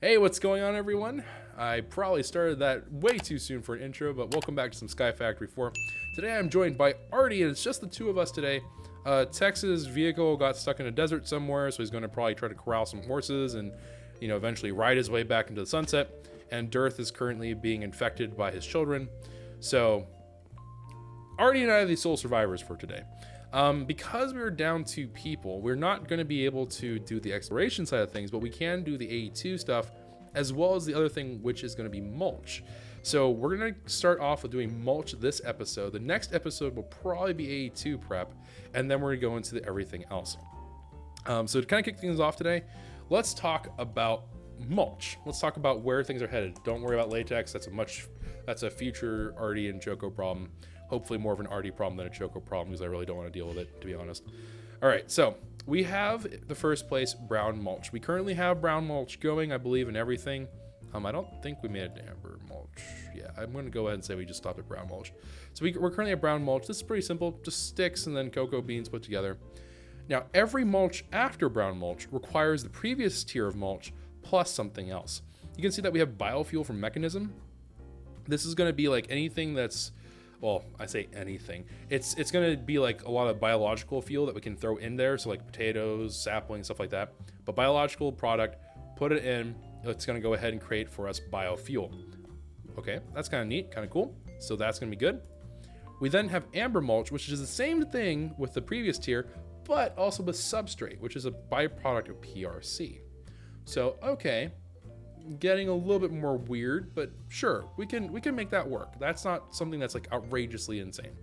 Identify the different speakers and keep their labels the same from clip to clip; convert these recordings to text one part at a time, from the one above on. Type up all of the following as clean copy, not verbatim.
Speaker 1: Hey, what's going on, everyone? I probably started that way too soon for an intro, but welcome back to some Sky Factory 4. Today I'm joined by Artie, and it's just the two of us today. Tex's vehicle got stuck in a desert somewhere, so he's going to probably try to corral some horses and, eventually ride his way back into the sunset. And Dearth is currently being infected by his children. So, Artie and I are the sole survivors for today. Because we're down 2 people, we're not going to be able to do the exploration side of things, but we can do the AE2 stuff, as well as the other thing, which is going to be Mulch. So we're going to start off with doing Mulch this episode. The next episode will probably be AE2 prep, and then we're going to go into everything else. So to kind of kick things off today, let's talk about Mulch. Let's talk about where things are headed. Don't worry about latex. That's a future Artie and Choco problem. Hopefully more of an Artie problem than a Choco problem, because I really don't want to deal with it, to be honest. All right, so we have the first place, brown mulch. We currently have brown mulch going, I believe, in everything. I don't think we made amber mulch. Yeah, I'm going to go ahead and say we just stopped at brown mulch. So we're currently at brown mulch. This is pretty simple, just sticks and then cocoa beans put together. Now, every mulch after brown mulch requires the previous tier of mulch plus something else. You can see that we have biofuel from mechanism. This is going to be like anything that's, well, I say anything. It's going to be like a lot of biological fuel that we can throw in there. So like potatoes, saplings, stuff like that. But biological product, put it in. It's going to go ahead and create for us biofuel. Okay, that's kind of neat, kind of cool. So that's going to be good. We then have amber mulch, which is the same thing with the previous tier, but also with substrate, which is a byproduct of PRC. So, okay, getting a little bit more weird, but sure, we can make that work. That's not something that's like outrageously insane.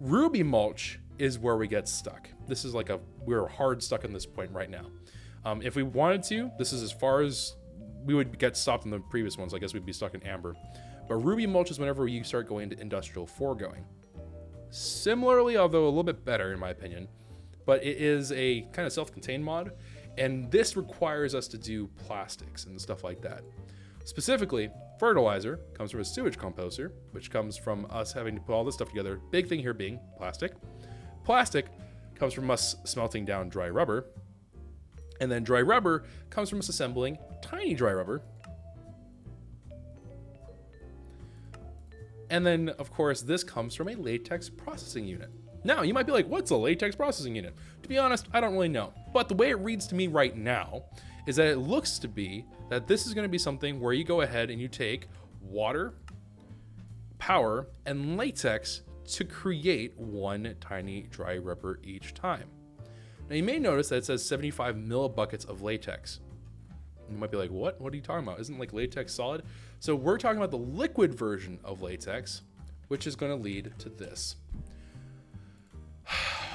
Speaker 1: Ruby mulch is where we get stuck. This is like we're hard stuck in this point right now. If we wanted to, this is as far as we would get stopped in the previous ones. I guess we'd be stuck in amber. But ruby mulch is whenever you start going to industrial foregoing. Similarly, although a little bit better in my opinion, but it is a kind of self-contained mod. And this requires us to do plastics and stuff like that. Specifically, fertilizer comes from a sewage composter, which comes from us having to put all this stuff together. Big thing here being plastic. Plastic comes from us smelting down dry rubber. And then dry rubber comes from us assembling tiny dry rubber. And then, of course, this comes from a latex processing unit. Now, you might be like, what's a latex processing unit? To be honest, I don't really know. But the way it reads to me right now is that it looks to be that this is going to be something where you go ahead and you take water, power, and latex to create one tiny dry rubber each time. Now, you may notice that it says 75 millibuckets of latex. You might be like, what? What are you talking about? Isn't like latex solid? So we're talking about the liquid version of latex, which is going to lead to this.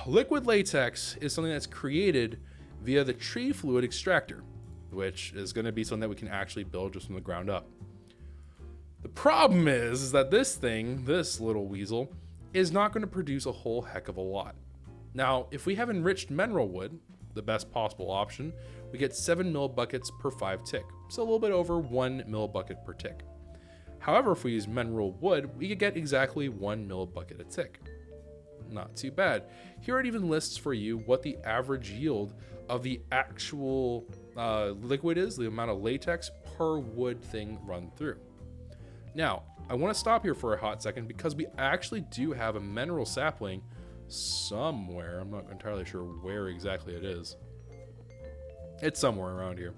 Speaker 1: Liquid latex is something that's created via the tree fluid extractor, which is going to be something that we can actually build just from the ground up. The problem is that this little weasel, is not going to produce a whole heck of a lot. Now, if we have enriched mineral wood, the best possible option, we get 7 millibuckets per 5 tick, so a little bit over 1 millibucket per tick. However, if we use mineral wood, we could get exactly 1 millibucket a tick. Not too bad. Here it even lists for you what the average yield of the actual liquid is, the amount of latex per wood thing run through. Now, I want to stop here for a hot second because we actually do have a mineral sapling somewhere. I'm not entirely sure where exactly it is. It's somewhere around here.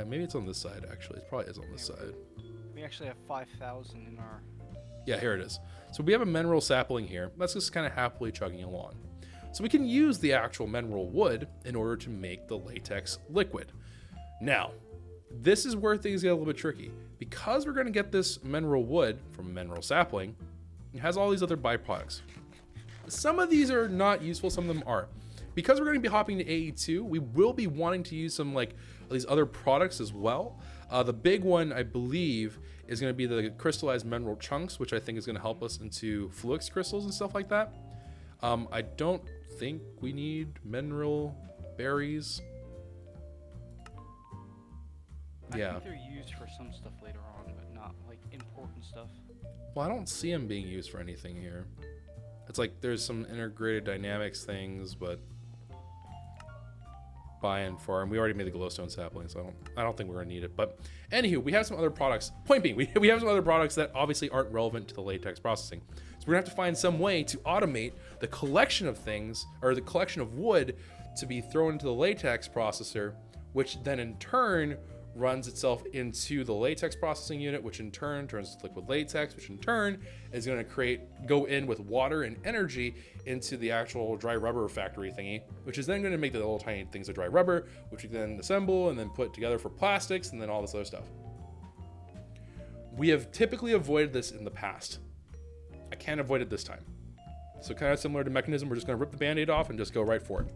Speaker 1: Maybe it's on this side, actually. It probably is on this side.
Speaker 2: We actually have 5,000 in our...
Speaker 1: Yeah, here it is. So we have a mineral sapling here. That's just kind of happily chugging along. So we can use the actual mineral wood in order to make the latex liquid. Now, this is where things get a little bit tricky. Because we're going to get this mineral wood from mineral sapling, it has all these other byproducts. Some of these are not useful, some of them are. Because we're going to be hopping to AE2, we will be wanting to use some like these other products as well. The big one, I believe, is going to be the crystallized mineral chunks, which I think is going to help us into fluix crystals and stuff like that. I don't think we need mineral berries.
Speaker 2: I think they're used for some stuff later on, but not like important stuff.
Speaker 1: Well, I don't see them being used for anything here. It's like there's some integrated dynamics things, but buying for, and we already made the glowstone sapling, so I don't think we're gonna need it. But anywho, we have some other products. Point being, we have some other products that obviously aren't relevant to the latex processing. So we're gonna have to find some way to automate the collection of things, or the collection of wood, to be thrown into the latex processor, which then in turn runs itself into the latex processing unit, which in turn turns to liquid latex, which in turn is going to go in with water and energy into the actual dry rubber factory thingy, which is then going to make the little tiny things of dry rubber, which we then assemble and then put together for plastics and then all this other stuff. We have typically avoided this in the past. I can't avoid it this time. So kind of similar to Mechanism, we're just going to rip the band-aid off and just go right for it.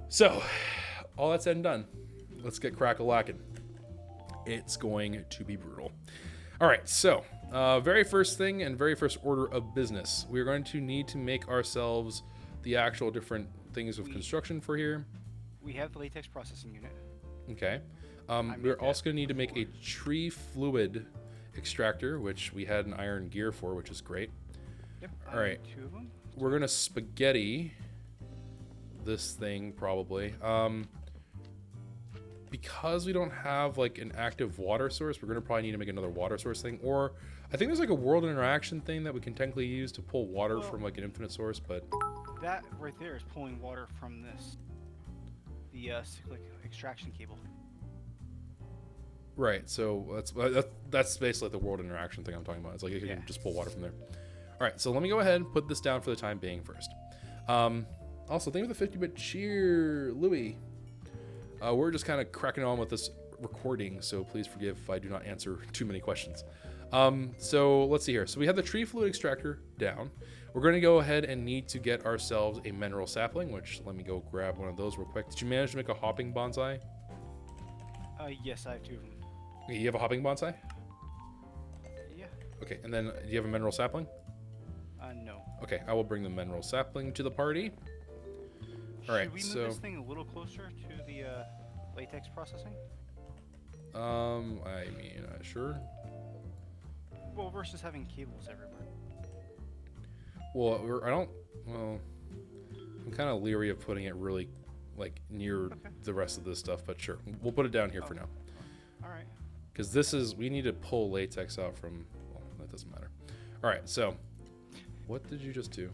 Speaker 1: So all that said and done, let's get crack-a-lackin'. It's going to be brutal. All right, so very first thing and very first order of business, we're going to need to make ourselves the actual different things of construction for here.
Speaker 2: We have the latex processing unit.
Speaker 1: Okay. We're also going to need to make a tree fluid extractor, which we had an iron gear for, which is great.
Speaker 2: Yep.
Speaker 1: All right.
Speaker 2: 2 of them.
Speaker 1: We're going to spaghetti this thing probably. Because we don't have like an active water source, we're going to probably need to make another water source thing. Or I think there's like a world interaction thing that we can technically use to pull water from like an infinite source, but
Speaker 2: that right there is pulling water from the cyclic extraction cable.
Speaker 1: right. So that's basically the world interaction thing I'm talking about. It's like you can just pull water from there. All right. So let me go ahead and put this down for the time being first. Also, thank you for the 50-bit cheer, Louis. We're just kind of cracking on with this recording, so please forgive if I do not answer too many questions. So let's see here. So we have the tree fluid extractor down. We're going to go ahead and need to get ourselves a mineral sapling, which let me go grab one of those real quick. Did you manage to make a hopping bonsai?
Speaker 2: Yes, I have 2 of them.
Speaker 1: Okay, you have a hopping bonsai?
Speaker 2: Yeah.
Speaker 1: Okay, and then do you have a mineral sapling?
Speaker 2: No.
Speaker 1: Okay, I will bring the mineral sapling to the party. All right,
Speaker 2: Should we move this thing a little closer to the latex processing?
Speaker 1: I mean, sure.
Speaker 2: Well, versus having cables everywhere.
Speaker 1: Well, I'm kind of leery of putting it really like near the rest of this stuff, but sure, we'll put it down here for now.
Speaker 2: All right.
Speaker 1: Because we need to pull latex out from, well, that doesn't matter. All right, so what did you just do?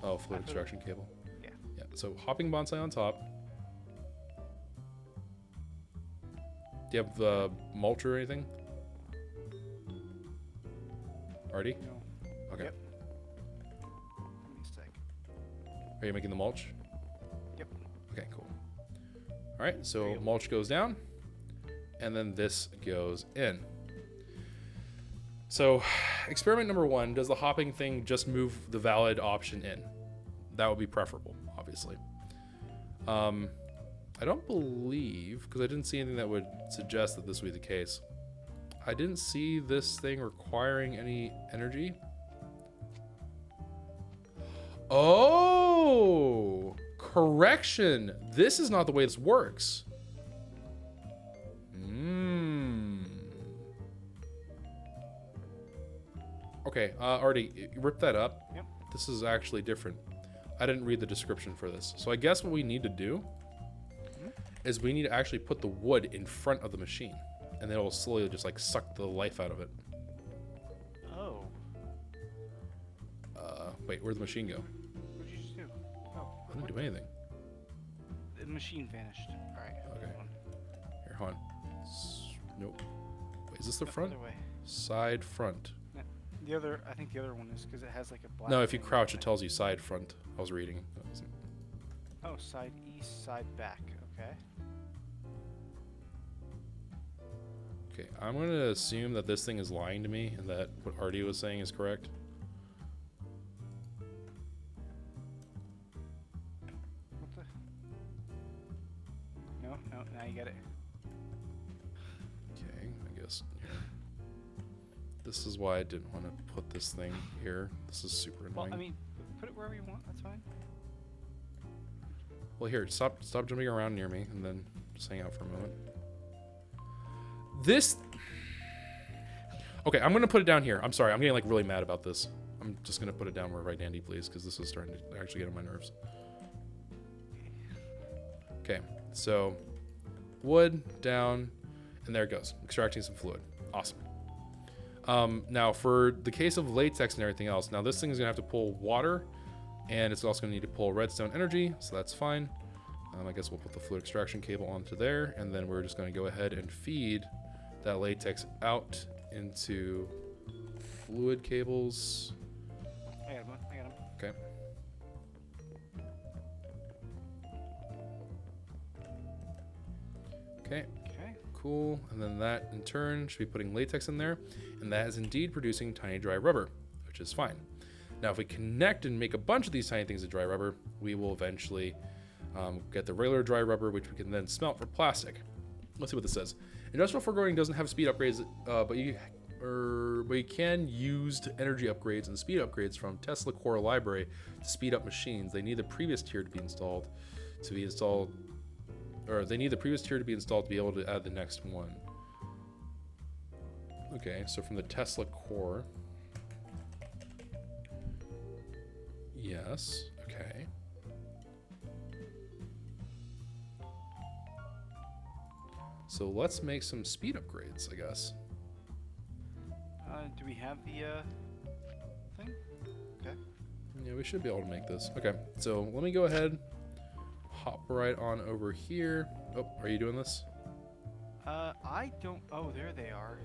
Speaker 1: Oh, fluid extraction cable. Yeah, so hopping bonsai on top. Do you have the mulch or anything? Artie?
Speaker 2: No.
Speaker 1: Okay.
Speaker 2: Yep. Give me a sec.
Speaker 1: Are you making the mulch?
Speaker 2: Yep.
Speaker 1: Okay, cool. All right, so mulch goes down, and then this goes in. So experiment number 1, does the hopping thing just move the valid option in? That would be preferable, obviously. I don't believe, because I didn't see anything that would suggest that this would be the case. I didn't see this thing requiring any energy. Oh, correction. This is not the way this works. Okay, Artie, rip that up.
Speaker 2: Yep.
Speaker 1: This is actually different. I didn't read the description for this. So I guess what we need to do is we need to actually put the wood in front of the machine, and then it will slowly just like suck the life out of it.
Speaker 2: Oh.
Speaker 1: Wait, where'd the machine go?
Speaker 2: What did you just do? Oh.
Speaker 1: I didn't do anything.
Speaker 2: The machine vanished. All right.
Speaker 1: Okay.
Speaker 2: Hold on.
Speaker 1: Here, hold on. Nope. Wait, is this the front?
Speaker 2: Other way.
Speaker 1: Side, front.
Speaker 2: I think the other one is because it has like a black.
Speaker 1: No, if you
Speaker 2: thing
Speaker 1: crouch,
Speaker 2: on
Speaker 1: it tells you side, front. I was reading.
Speaker 2: Oh, side east, side back. Okay.
Speaker 1: Okay, I'm going to assume that this thing is lying to me and that what Artie was saying is correct.
Speaker 2: What the? No, now you get it.
Speaker 1: Okay, I guess. Here. This is why I didn't want to put this thing here. This is super annoying.
Speaker 2: Well, I mean, put it wherever you want. That's fine.
Speaker 1: Well, here, stop jumping around near me, and then just hang out for a moment. This... Okay, I'm going to put it down here. I'm sorry, I'm getting, like, really mad about this. I'm just going to put it down where right, Andy, please, because this is starting to actually get on my nerves. Okay, so wood down, and there it goes, extracting some fluid. Awesome. Now for the case of latex and everything else, now this thing is gonna have to pull water, and it's also gonna need to pull redstone energy, so that's fine. I guess we'll put the fluid extraction cable onto there, and then we're just gonna go ahead and feed that latex out into fluid cables.
Speaker 2: I got him.
Speaker 1: Okay. Okay.
Speaker 2: Okay.
Speaker 1: Cool. And then that in turn should be putting latex in there, and that is indeed producing tiny dry rubber, which is fine. Now if we connect and make a bunch of these tiny things of dry rubber, we will eventually get the regular dry rubber, which we can then smelt for plastic. Let's see what this says. Industrial foregoing doesn't have speed upgrades, but you can use energy upgrades and speed upgrades from Tesla Core Library to speed up machines. They need the previous tier to be installed to be able to add the next one. Okay, so from the Tesla Core. Yes, okay. So let's make some speed upgrades, I guess.
Speaker 2: Do we have the thing? Okay.
Speaker 1: Yeah, we should be able to make this. Okay, so let me go ahead, hop right on over here. Oh, are you doing this?
Speaker 2: I don't. Oh, there they are.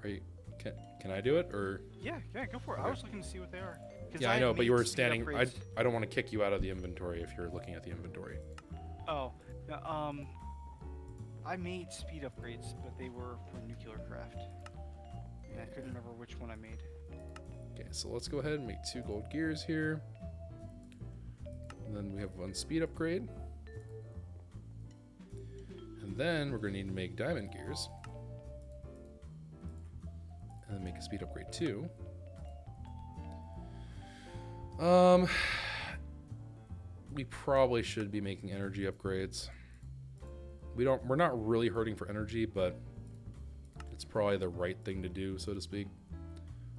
Speaker 1: Are you? Can I do it or?
Speaker 2: Yeah, go for it.
Speaker 1: Okay.
Speaker 2: I was looking to see what they are.
Speaker 1: Yeah, I know, but you were
Speaker 2: speed
Speaker 1: standing.
Speaker 2: upgrades.
Speaker 1: I don't want to kick you out of the inventory if you're looking at the inventory.
Speaker 2: Oh, no, I made speed upgrades, but they were for KwehCraft. And I couldn't remember which one I made.
Speaker 1: Okay, so let's go ahead and make 2 gold gears here. And then we have 1 speed upgrade. And then we're going to need to make diamond gears. And then make a speed upgrade too. We probably should be making energy upgrades. We're not really hurting for energy, but it's probably the right thing to do, so to speak.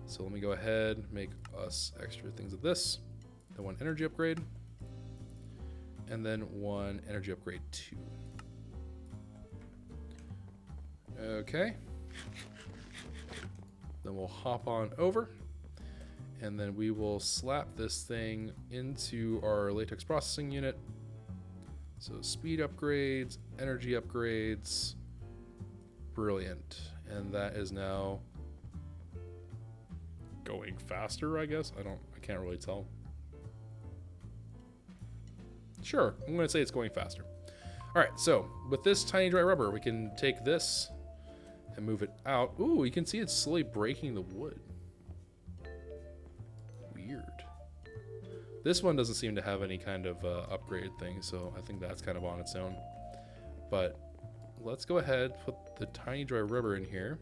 Speaker 1: So let me go ahead, make us extra things of this. Then 1 energy upgrade. And then 1 energy upgrade 2. Okay. Then we'll hop on over. And then we will slap this thing into our latex processing unit. So speed upgrades, energy upgrades. Brilliant. And that is now going faster, I guess. I can't really tell. Sure, I'm going to say it's going faster. All right, so with this tiny dry rubber, we can take this and move it out. Ooh, you can see it's slowly breaking the wood. Weird. This one doesn't seem to have any kind of upgrade thing, so I think that's kind of on its own. But let's go ahead, put the tiny dry rubber in here.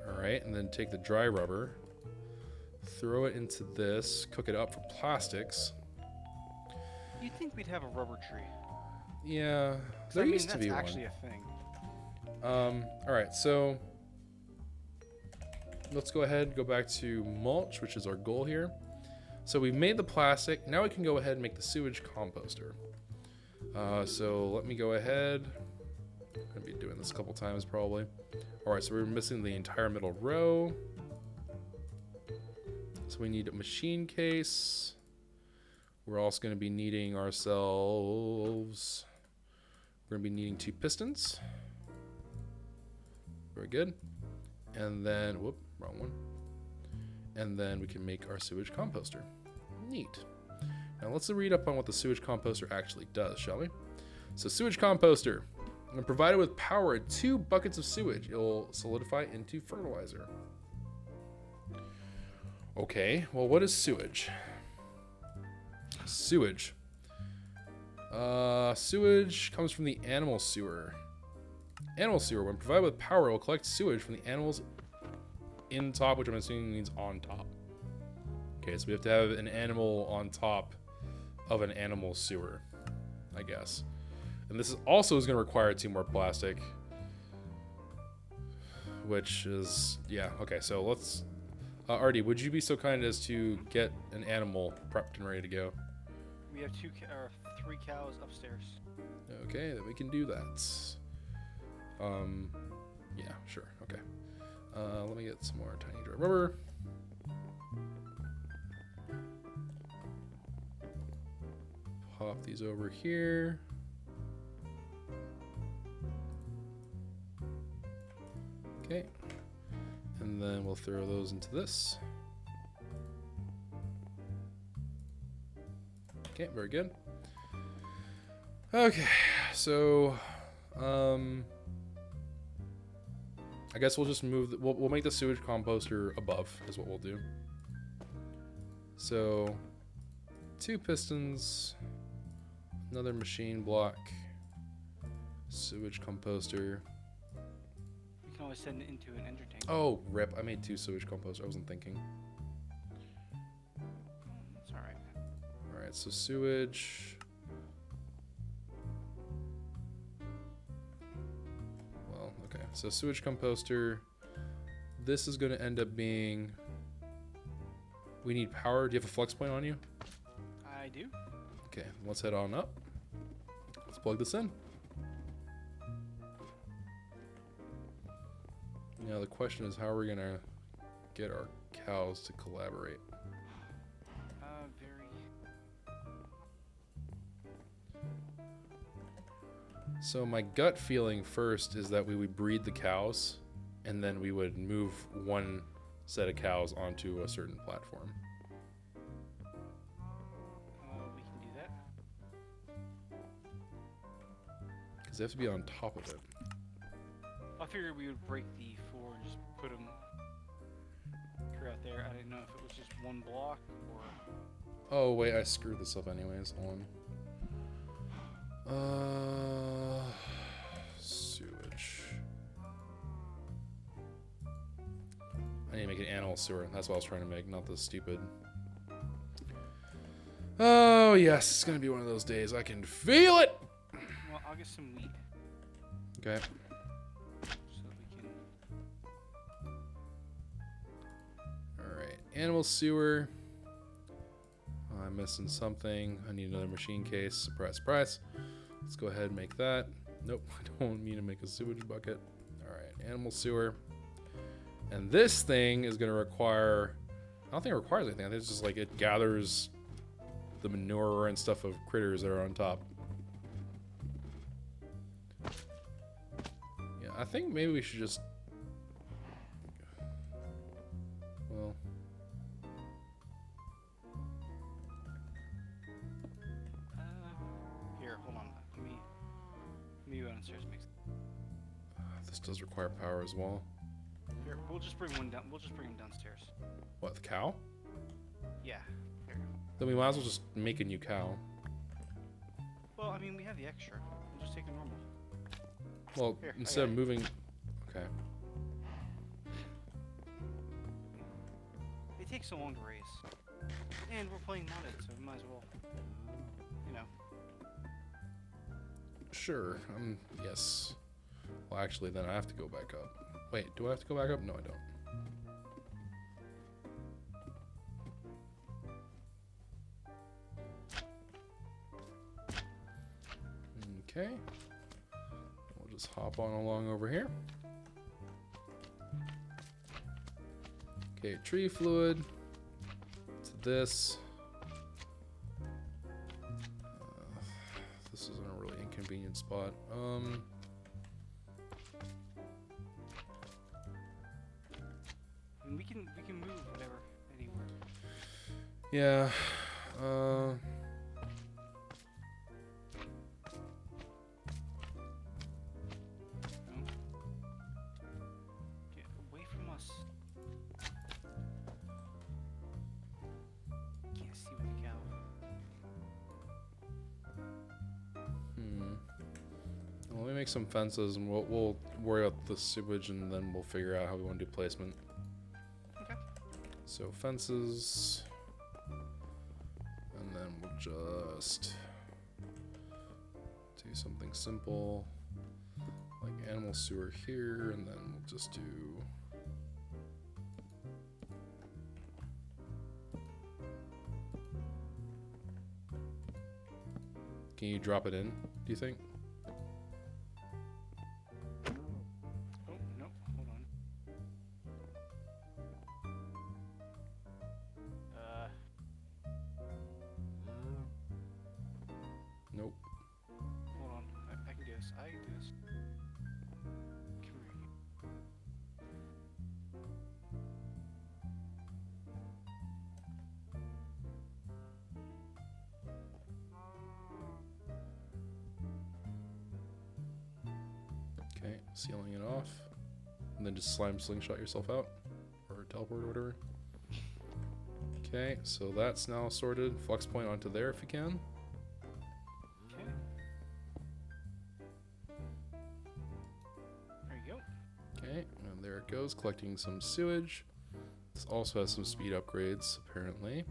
Speaker 1: All right, and then take the dry rubber, throw it into this, cook it up for plastics.
Speaker 2: You'd think we'd have a rubber tree.
Speaker 1: Yeah, there used to be one.
Speaker 2: That's actually a thing.
Speaker 1: All right, so let's go ahead and go back to mulch, which is our goal here. So we made the plastic. Now we can go ahead and make the sewage composter. So let me go ahead. I'm gonna be doing this a couple times probably. All right, so we're missing the entire middle row. So we need a machine case. We're also going to be needing ourselves. We're going to be needing 2 pistons. Very good. And then, whoop, wrong one. And then we can make our sewage composter. Neat. Now let's read up on what the sewage composter actually does, shall we? So sewage composter. When provided with power at 2 buckets of sewage, it'll solidify into fertilizer. Okay, well, what is sewage? Sewage. Sewage comes from the animal sewer. Animal sewer, when provided with power, will collect sewage from the animals in top, which I'm assuming means on top. Okay, so we have to have an animal on top of an animal sewer, I guess. And this is also going to require 2 more plastic, which is, yeah, okay, so let's, Artie, would you be so kind as to get an animal prepped and ready to go?
Speaker 2: We have 3 cows upstairs.
Speaker 1: Okay, then we can do that. Yeah, sure. Okay. Let me get some more tiny dry rubber. Pop these over here. Okay. And then we'll throw those into this. Okay, very good. Okay, so I guess we'll just move. We'll make the sewage composter above is what we'll do. So 2 pistons, another machine block, sewage composter.
Speaker 2: We can always send it into an ender tank.
Speaker 1: Oh, rip! I made 2 sewage composter. I wasn't thinking.
Speaker 2: That's all right.
Speaker 1: All right, so sewage. Well, okay. So sewage composter. This is going to end up being. We need power. Do you have a flex point on you?
Speaker 2: I do.
Speaker 1: Okay, let's head on up. Let's plug this in. Now the question is, how are we going to get our cows to collaborate? So my gut feeling first is that we would breed the cows, and then we would move one set of cows onto a certain platform.
Speaker 2: We can do that.
Speaker 1: Because they have to be on top of it.
Speaker 2: I figured we would break the 4 and just put them out there. I didn't know if it was just one block or...
Speaker 1: Oh wait, I screwed this up anyways. Hold on. Sewage. I need to make an animal sewer. That's what I was trying to make, not the stupid. Oh yes, it's gonna be one of those days. I can feel it.
Speaker 2: Well, I'll get some wheat.
Speaker 1: Okay.
Speaker 2: So we can...
Speaker 1: Alright, animal sewer. Oh, I'm missing something. I need another machine case. Surprise, surprise. Let's go ahead and make that. Nope, I don't mean to make a sewage bucket. Alright, animal sewer. And this thing is going to require... I don't think it requires anything. I think it's just like it gathers the manure and stuff of critters that are on top. Yeah, I think maybe we should just... Well...
Speaker 2: Here, hold on. Let me go downstairs and mix it.
Speaker 1: This does require power as well.
Speaker 2: Here, we'll just bring one down. We'll just bring him downstairs.
Speaker 1: What, the cow?
Speaker 2: Yeah. Here.
Speaker 1: Then we might as well just make a new cow.
Speaker 2: Well, I mean, we have the extra. We'll just take a normal.
Speaker 1: Well,
Speaker 2: Here,
Speaker 1: instead of
Speaker 2: it.
Speaker 1: moving... Okay.
Speaker 2: They take so long to raise. And we're playing modded, so we might as well, you know.
Speaker 1: Sure. Yes. Well, actually, then I have to go back up. Wait, do I have to go back up? No, I don't. Okay. We'll just hop on along over here. Okay, tree fluid to this. This is in a really inconvenient spot.
Speaker 2: And we can move whatever anywhere.
Speaker 1: Yeah.
Speaker 2: Get away from us. Can't see with the cow.
Speaker 1: Well, let me make some fences, and we'll worry about the sewage, and then we'll figure out how we want to do placement.
Speaker 2: Okay.
Speaker 1: So fences, and then we'll just do something simple, like animal sewer here, and then we'll just do Can you drop it in, do you think?
Speaker 2: Oh, no, hold on.
Speaker 1: Nope.
Speaker 2: Hold on. I can do this. I can do this. Come here.
Speaker 1: Okay, sealing it off. And then just slingshot yourself out. Or teleport or whatever. Okay, so that's now sorted. Flux point onto there if you can.
Speaker 2: Okay. There you go.
Speaker 1: Okay, and there it goes, collecting some sewage. This also has some speed upgrades, apparently.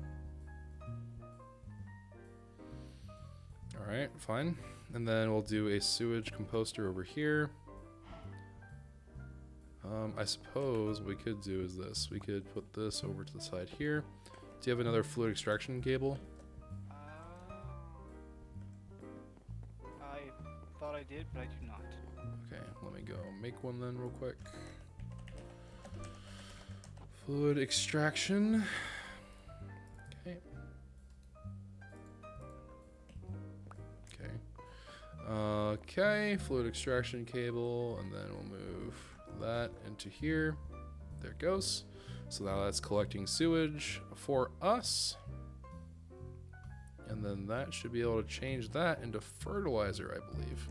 Speaker 1: Alright, fine. And then we'll do a sewage composter over here. I suppose what we could do is this. We could put this over to the side here. Do you have another fluid extraction cable?
Speaker 2: I thought I did, but I do not.
Speaker 1: Okay, let me go make one then real quick. Fluid extraction. Okay. Okay, fluid extraction cable, and then we'll move that into here. There it goes. So now that's collecting sewage for us. And then that should be able to change that into fertilizer, I believe.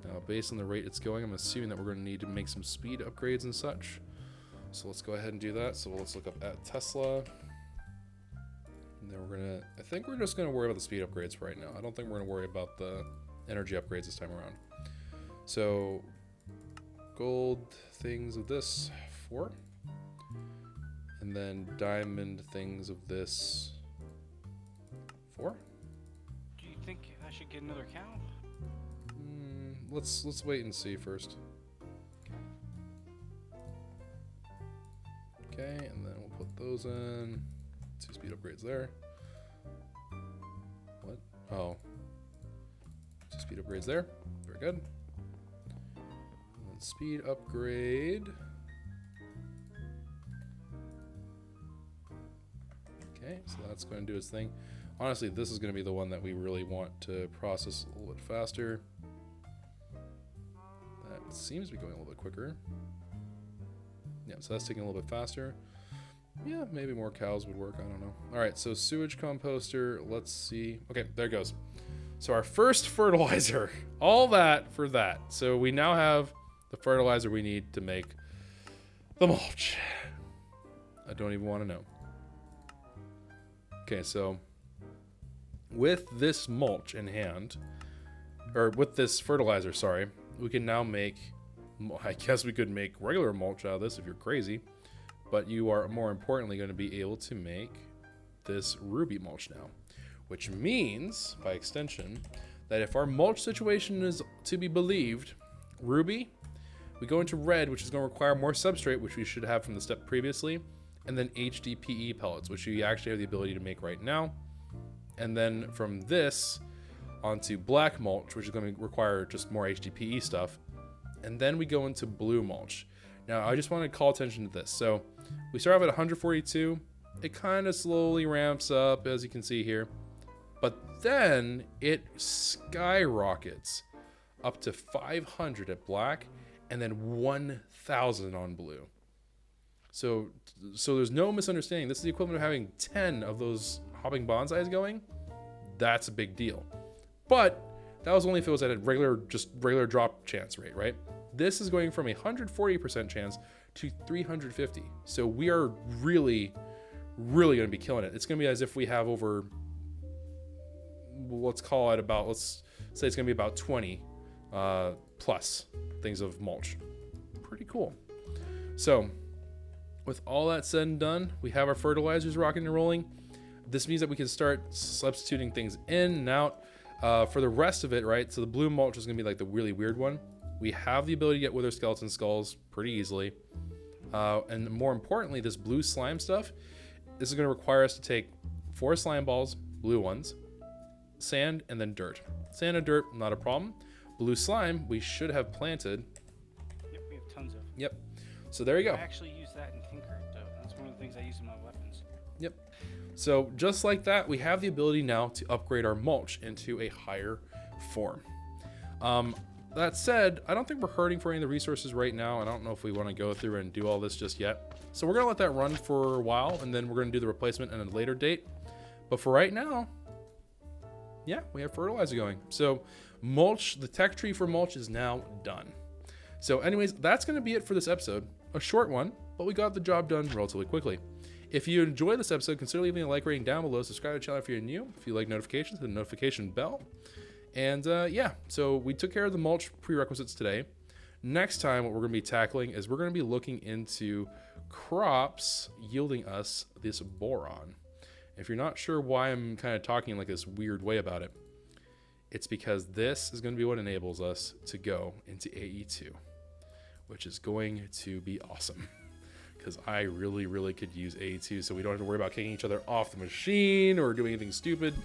Speaker 1: Now, based on the rate it's going, I'm assuming that we're going to need to make some speed upgrades and such. So let's go ahead and do that. So let's look up at Tesla. And then we're going to, I think we're just going to worry about the speed upgrades for right now. I don't think we're going to worry about the energy upgrades this time around. So gold things of this 4. And then diamond things of this 4.
Speaker 2: Do you think I should get another cow?
Speaker 1: Let's wait and see first. Okay, and then we'll put those in. 2 speed upgrades there. What? Oh. 2 speed upgrades there. Very good. And then speed upgrade. Okay, so that's going to do its thing. Honestly, this is going to be the one that we really want to process a little bit faster. That seems to be going a little bit quicker. Yeah, so that's taking a little bit faster. Yeah, maybe more cows would work. I don't know. All right, so sewage composter. Let's see. Okay, there it goes. So our first fertilizer. All that for that. So we now have the fertilizer we need to make the mulch. I don't even want to know. Okay, so with this mulch in hand, or with this fertilizer, sorry, we can now make, I guess we could make regular mulch out of this if you're crazy, but you are more importantly going to be able to make this ruby mulch now, which means, by extension, that if our mulch situation is to be believed, ruby, we go into red, which is going to require more substrate, which we should have from the step previously, and then HDPE pellets, which we actually have the ability to make right now. And then from this onto black mulch, which is going to require just more HDPE stuff. And then we go into blue mulch. Now, I just want to call attention to this. So we start off at 142. It kind of slowly ramps up, as you can see here. But then it skyrockets up to 500 at black and then 1,000 on blue. So there's no misunderstanding. This is the equivalent of having 10 of those hopping bonsais going. That's a big deal. But that was only if it was at a regular drop chance rate, right? This is going from a 140% chance to 350. So we are really, really going to be killing it. It's going to be as if we have over, let's call it about, let's say it's going to be about 20 plus things of mulch. Pretty cool. So with all that said and done, we have our fertilizers rocking and rolling. This means that we can start substituting things in and out. For the rest of it, right? So the blue mulch is going to be like the really weird one. We have the ability to get wither skeleton skulls pretty easily. And more importantly, this blue slime stuff, this is going to require us to take 4 slime balls, blue ones, sand, and then dirt. Sand and dirt, not a problem. Blue slime, we should have planted.
Speaker 2: Yep, we have tons of.
Speaker 1: Yep. So there you go.
Speaker 2: I actually use that in Tinker, though. That's one of the things I use in my weapons.
Speaker 1: Yep. So just like that, we have the ability now to upgrade our mulch into a higher form. That said, I don't think we're hurting for any of the resources right now. I don't know if we want to go through and do all this just yet. So we're going to let that run for a while, and then we're going to do the replacement at a later date. But for right now, yeah, we have fertilizer going. So mulch, the tech tree for mulch is now done. So anyways, that's going to be it for this episode. A short one, but we got the job done relatively quickly. If you enjoyed this episode, consider leaving a like rating down below. Subscribe to the channel if you're new. If you like notifications, hit the notification bell. And yeah, so we took care of the mulch prerequisites today. Next time, what we're going to be tackling is we're going to be looking into crops yielding us this boron. If you're not sure why I'm kind of talking like this weird way about it, it's because this is going to be what enables us to go into AE2, which is going to be awesome. Because I really, really could use AE2 so we don't have to worry about kicking each other off the machine or doing anything stupid.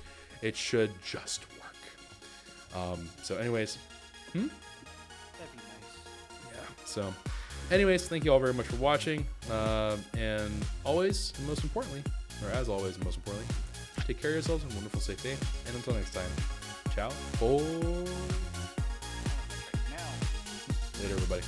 Speaker 1: It should just work. So anyways,
Speaker 2: That'd be nice.
Speaker 1: yeah, so anyways, thank you all very much for watching. And always, and most importantly, or as always, and most importantly, take care of yourselves and wonderful, safe day. And until next time, ciao.
Speaker 2: Now.
Speaker 1: Later, everybody.